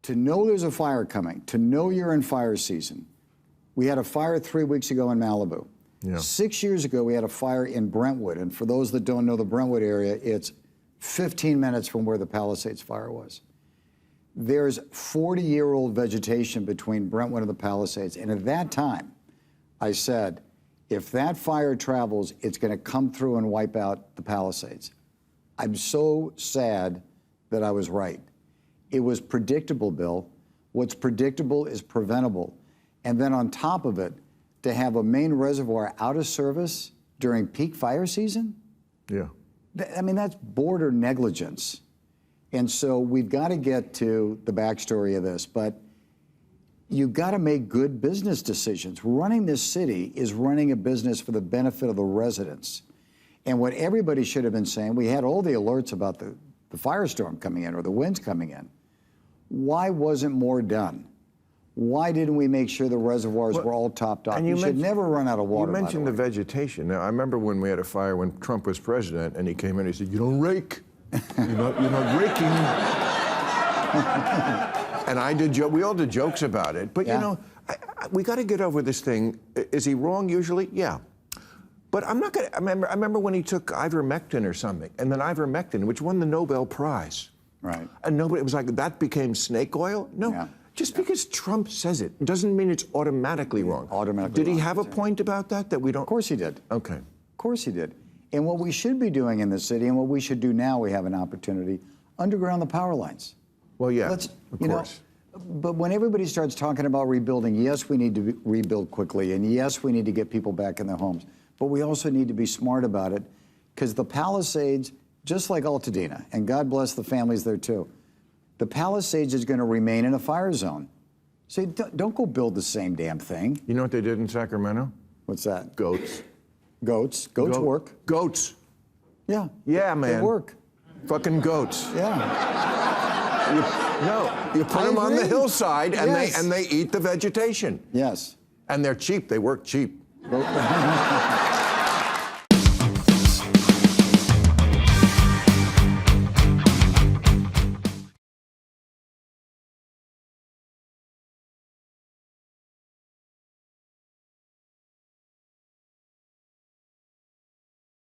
to know there's a fire coming, to know you're in fire season. We had a fire 3 weeks ago in Malibu. Yeah. 6 years ago, we had a fire in Brentwood. And for those that don't know the Brentwood area, it's 15 minutes from where the Palisades fire was. There's 40-year-old vegetation between Brentwood and the Palisades. And at that time, I said, if that fire travels, it's going to come through and wipe out the Palisades. I'm so sad that I was right. It was predictable, Bill. What's predictable is preventable. And then on top of it, to have a main reservoir out of service during peak fire season? Yeah. I mean, that's border negligence. And so we've got to get to the backstory of this, but you've got to make good business decisions. Running this city is running a business for the benefit of the residents. And what everybody should have been saying, we had all the alerts about the firestorm coming in or the winds coming in. Why wasn't more done? Why didn't we make sure the reservoirs were all topped off? You should never run out of water. You mentioned the vegetation. Now, I remember when we had a fire when Trump was president, and he came in and he said, "You don't rake. You're not raking." And I did. We all did jokes about it. But you know, we got to get over this thing. Is he wrong usually? Yeah. But I'm not gonna. I remember when he took ivermectin or something, and then ivermectin, which won the Nobel Prize. Right. And nobody, it was like, that became snake oil? No. Yeah. Just because Trump says it doesn't mean it's automatically wrong. Automatically Did he wrong. have a point about that we don't? Of course he did. Okay. Of course he did. And what we should be doing in the city, and what we should do now, we have an opportunity, underground the power lines. Well, yeah, Let's, of you course. know, but when everybody starts talking about rebuilding, yes, we need to rebuild quickly, and yes, we need to get people back in their homes. But we also need to be smart about it, because the Palisades, just like Altadena, and God bless the families there too, the Palisades is going to remain in a fire zone. So don't go build the same damn thing. You know what they did in Sacramento? What's that? Goats. Goats. Goats work. Goats. Yeah. Yeah, man. They work. Fucking goats. Yeah. You put them on the hillside, and Yes. they eat the vegetation. Yes. And they're cheap. They work cheap.